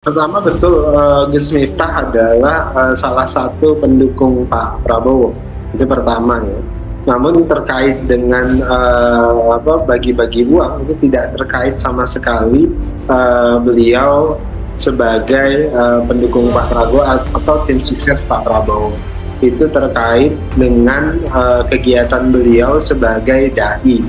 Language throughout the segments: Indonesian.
Pertama betul, Gus Miftah adalah, salah satu pendukung Pak Prabowo, itu pertama ya. Namun terkait dengan, bagi-bagi uang itu tidak terkait sama sekali, beliau sebagai, pendukung Pak Prabowo atau tim sukses Pak Prabowo. Itu terkait dengan, kegiatan beliau sebagai dai.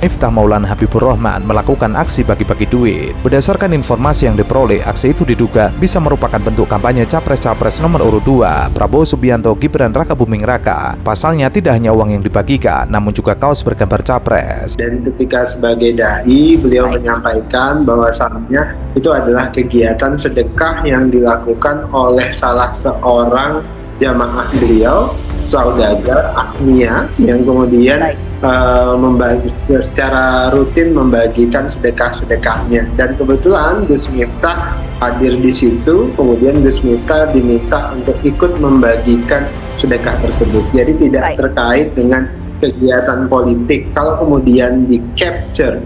Miftah Maulana Habibur Rahman melakukan aksi bagi-bagi duit. Berdasarkan informasi yang diperoleh, aksi itu diduga bisa merupakan bentuk kampanye Capres-Capres nomor urut 2 Prabowo Subianto Gibran Raka Buming Raka. Pasalnya tidak hanya uang yang dibagikan, namun juga kaos bergambar Capres. Dan ketika sebagai dai, beliau menyampaikan bahwasannya itu adalah kegiatan sedekah yang dilakukan oleh salah seorang jamaah beliau, saudagar Agnia, yang kemudian secara rutin membagikan sedekah-sedekahnya. Dan kebetulan Gus Miftah hadir di situ, kemudian Gus Miftah diminta untuk ikut membagikan sedekah tersebut. Jadi tidak terkait dengan kegiatan politik. Kalau kemudian di capture,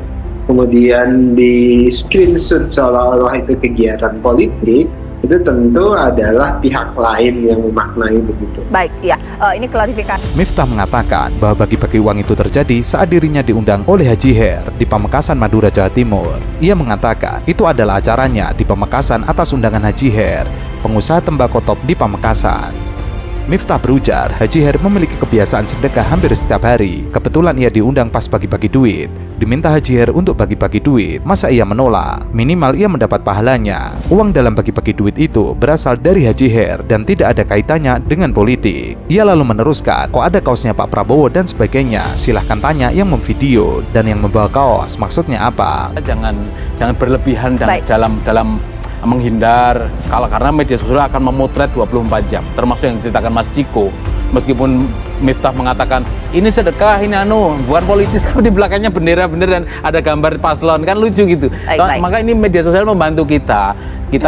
kemudian di screenshot seolah-olah itu kegiatan politik, itu tentu adalah pihak lain yang memaknai begitu. Baik, ya, ini klarifikasi. Miftah mengatakan bahwa bagi-bagi uang itu terjadi saat dirinya diundang oleh Haji Her di Pamekasan, Madura, Jawa Timur. Ia mengatakan itu adalah acaranya di Pamekasan atas undangan Haji Her, pengusaha tembakau top di Pamekasan. Miftah berujar, Haji Her memiliki kebiasaan sedekah hampir setiap hari. Kebetulan ia diundang pas bagi-bagi duit. Diminta Haji Her untuk bagi-bagi duit, masa ia menolak? Minimal ia mendapat pahalanya. Uang dalam bagi-bagi duit itu berasal dari Haji Her dan tidak ada kaitannya dengan politik. Ia lalu meneruskan, kok ada kaosnya Pak Prabowo dan sebagainya. Silahkan tanya yang memvideo dan yang membawa kaos, maksudnya apa? Jangan berlebihan dalam menghindar karena media sosial akan memotret 24 jam, termasuk yang diceritakan Mas Ciko. Meskipun Miftah mengatakan ini sedekah, ini bukan politis, tapi di belakangnya bendera-bendera dan ada gambar paslon, kan lucu gitu. Maka ini media sosial membantu kita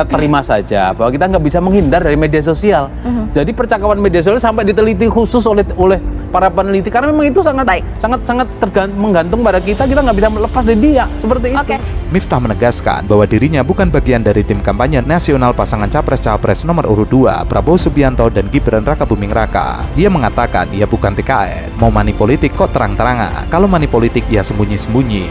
terima saja bahwa kita nggak bisa menghindar dari media sosial. Jadi percakapan media sosial sampai diteliti khusus oleh para peneliti, karena memang itu sangat menggantung pada kita nggak bisa melepas dari dia seperti itu. Miftah menegaskan bahwa dirinya bukan bagian dari tim kampanye nasional pasangan Capres-Capres nomor urut 2 Prabowo Subianto dan Gibran Raka Buming Raka. Ia mengatakan ia bukan TKN, mau money politik kok terang-terangan, kalau money politik ia sembunyi-sembunyi.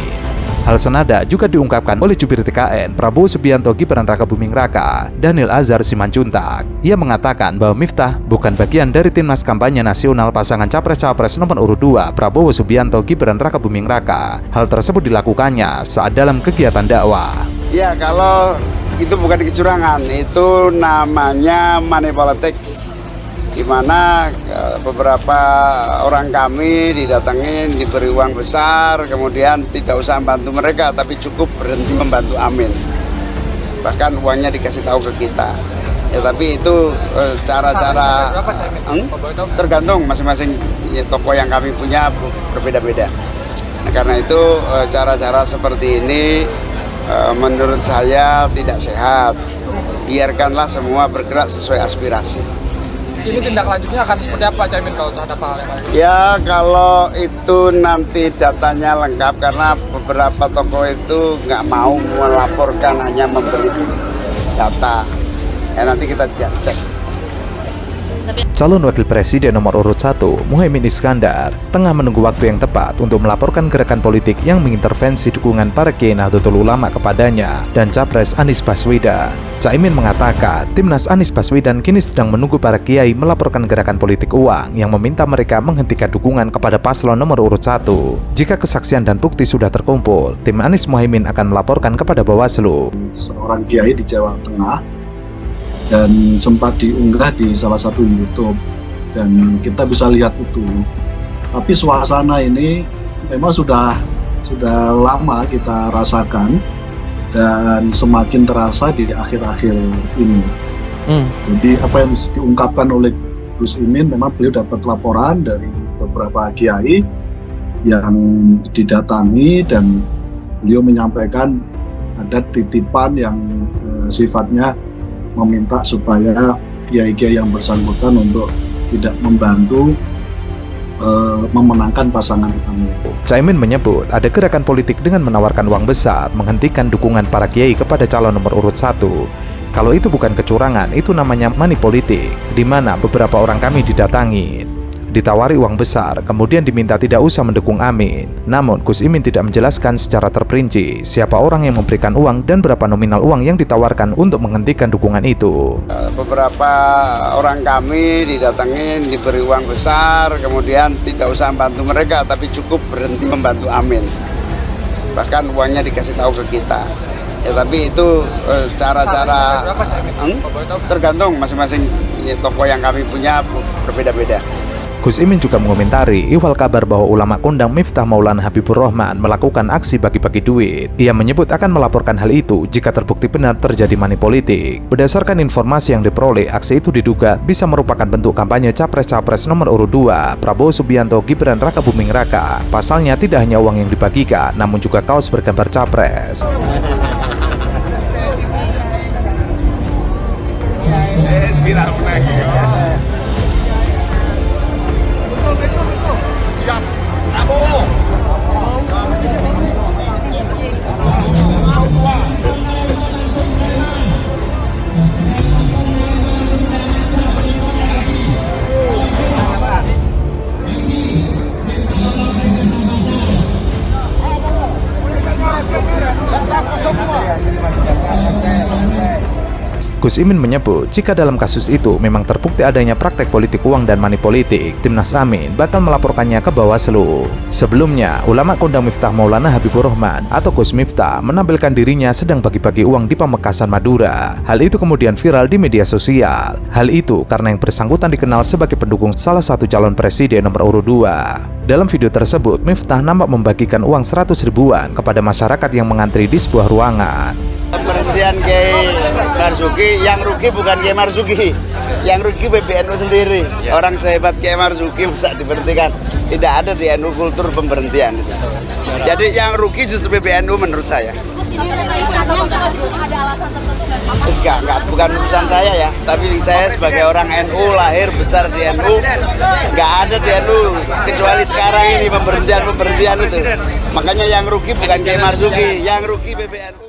Hal senada juga diungkapkan oleh jubir TKN Prabowo Subianto Gibran Raka Buming Raka, Daniel Azhar Simanjuntak. Ia mengatakan bahwa Miftah bukan bagian dari timnas kampanye nasional pasangan Capres-Capres nomor urut 2 Prabowo Subianto Gibran Raka Buming Raka. Hal tersebut dilakukannya saat dalam kegiatan dakwah. Ya, kalau itu bukan kecurangan, itu namanya money politics, di mana beberapa orang kami didatengin, diberi uang besar, kemudian tidak usah membantu mereka, tapi cukup berhenti membantu Amin. Bahkan uangnya dikasih tahu ke kita. Ya, tapi itu cara-cara tergantung masing-masing toko yang kami punya berbeda-beda. Nah, karena itu cara-cara seperti ini menurut saya tidak sehat. Biarkanlah semua bergerak sesuai aspirasi. Ini tindak lanjutnya akan seperti apa, Caimin, kalau terhadap hal yang lain? Ya, kalau itu nanti datanya lengkap, karena beberapa toko itu nggak mau melaporkan, hanya memberi data. Ya, nanti kita cek. Calon Wakil Presiden nomor urut 1, Muhaimin Iskandar, tengah menunggu waktu yang tepat untuk melaporkan gerakan politik yang mengintervensi dukungan para Kiai Nahdlatul Ulama kepadanya dan Capres Anies Baswedan. Caimin mengatakan, Timnas Anies Baswedan kini sedang menunggu para Kiai melaporkan gerakan politik uang yang meminta mereka menghentikan dukungan kepada paslon nomor urut 1. Jika kesaksian dan bukti sudah terkumpul, tim Anies Muhaimin akan melaporkan kepada Bawaslu. Seorang Kiai di Jawa Tengah dan sempat diunggah di salah satu YouTube, dan kita bisa lihat itu. Tapi suasana ini memang sudah lama kita rasakan dan semakin terasa di akhir-akhir ini. Jadi apa yang diungkapkan oleh Gus Imin, memang beliau dapat laporan dari beberapa kiai yang didatangi dan beliau menyampaikan ada titipan yang sifatnya meminta supaya kiai-kiai yang bersangkutan untuk tidak membantu memenangkan pasangan kami. Caimin menyebut ada gerakan politik dengan menawarkan uang besar menghentikan dukungan para kiai kepada calon nomor urut 1. Kalau itu bukan kecurangan, itu namanya money politik, di mana beberapa orang kami didatangi, ditawari uang besar, kemudian diminta tidak usah mendukung Amin. Namun Gus Imin tidak menjelaskan secara terperinci siapa orang yang memberikan uang dan berapa nominal uang yang ditawarkan untuk menghentikan dukungan itu. Beberapa orang kami didatengin, diberi uang besar, kemudian tidak usah membantu mereka, tapi cukup berhenti membantu Amin. Bahkan uangnya dikasih tahu ke kita. Ya, tapi itu cara-cara tergantung masing-masing toko yang kami punya berbeda-beda. Gus Imin juga mengomentari ihwal kabar bahwa ulama kondang Miftah Maulana Habibur Rahman melakukan aksi bagi-bagi duit. Ia menyebut akan melaporkan hal itu jika terbukti benar terjadi money politik. Berdasarkan informasi yang diperoleh, aksi itu diduga bisa merupakan bentuk kampanye Capres-Capres nomor urut 2 Prabowo Subianto Gibran Raka Buming Raka. Pasalnya tidak hanya uang yang dibagikan, namun juga kaos bergambar Capres. Gus Imin menyebut jika dalam kasus itu memang terbukti adanya praktek politik uang dan money politik, Timnas Amin bakal melaporkannya ke Bawaslu. Sebelumnya, ulama kondang Miftah Maulana Habibur Rahman atau Gus Miftah menampilkan dirinya sedang bagi-bagi uang di Pamekasan Madura. Hal itu kemudian viral di media sosial. Hal itu karena yang bersangkutan dikenal sebagai pendukung salah satu calon presiden nomor urut 2. Dalam video tersebut, Miftah nampak membagikan uang 100 ribuan kepada masyarakat yang mengantri di sebuah ruangan. Pemberhentian Kiai Marzuki, yang rugi bukan Kiai Marzuki, yang rugi PBNU sendiri. Orang sehebat Kiai Marzuki bisa diberhentikan. Tidak ada di NU kultur pemberhentian. Jadi yang rugi justru PBNU menurut saya. Enggak, bukan urusan saya ya. Tapi saya sebagai orang NU, lahir besar di NU, nggak ada di NU kecuali sekarang ini pemberhentian itu. Makanya yang rugi bukan Kiai Marzuki, yang rugi PBNU.